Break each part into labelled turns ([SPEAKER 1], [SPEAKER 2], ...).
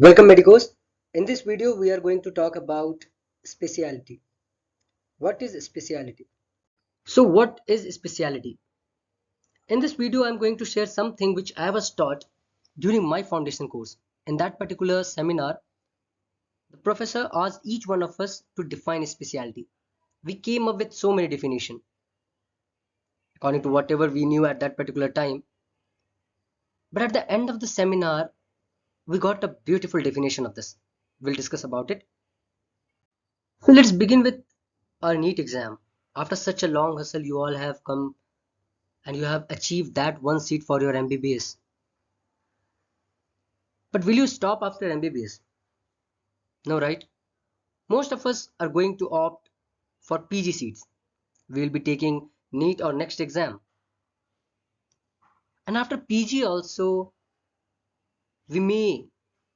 [SPEAKER 1] Welcome medicos. In this video we are going to talk about speciality. What is speciality? So what is speciality? In this video I am going to share something which I was taught during my foundation course. In that particular seminar, the professor asked each one of us to define speciality. We came up with so many definitions according to whatever we knew at that particular time. But at the end of the seminar, we got a beautiful definition of this. We'll discuss about it. So let's begin with our NEET exam. After such a long hustle, you all have come and you have achieved that one seat for your MBBS. But will you stop after MBBS? No, right? Most of us are going to opt for PG seats. We will be taking NEET or next exam. And after PG also, we may,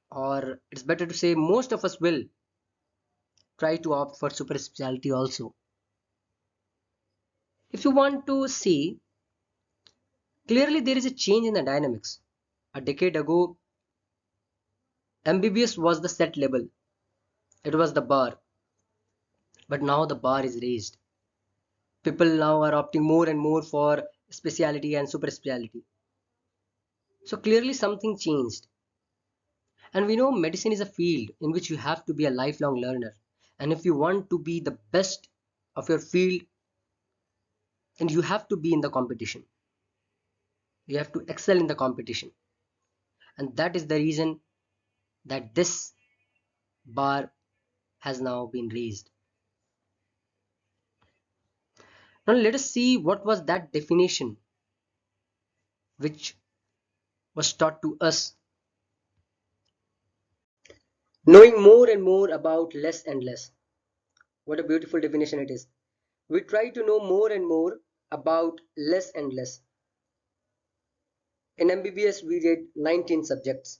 [SPEAKER 1] or it's better to say most of us will try to opt for super specialty also. If you want to see, clearly there is a change in the dynamics. A decade ago, MBBS was the set level. It was the bar. But now the bar is raised. People now are opting more and more for specialty and super specialty. So clearly something changed. And we know medicine is a field in which you have to be a lifelong learner. And if you want to be the best of your field, then you have to be in the competition. You have to excel in the competition. And that is the reason that this bar has now been raised. Now let us see what was that definition which was taught to us. Knowing more and more about less and less. What a beautiful definition it is. We try to know more and more about less and less. In MBBS we did 19 subjects.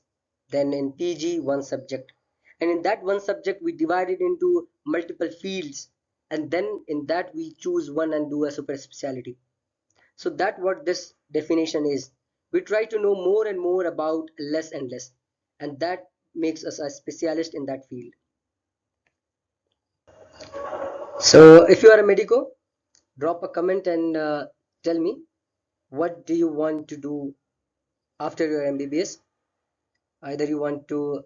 [SPEAKER 1] Then in PG one subject. And in that one subject we divide it into multiple fields. And then in that we choose one and do a super specialty. So that's what this definition is. We try to know more and more about less and less. And that makes us a specialist in that field. So if you are a medico, drop a comment and tell me what do you want to do after your MBBS. Either you want to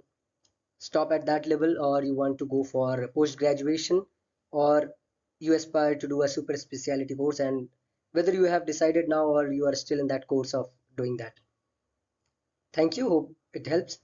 [SPEAKER 1] stop at that level or you want to go for post graduation or you aspire to do a super specialty course, and whether you have decided now or you are still in that course of doing that. Thank you. Hope it helps.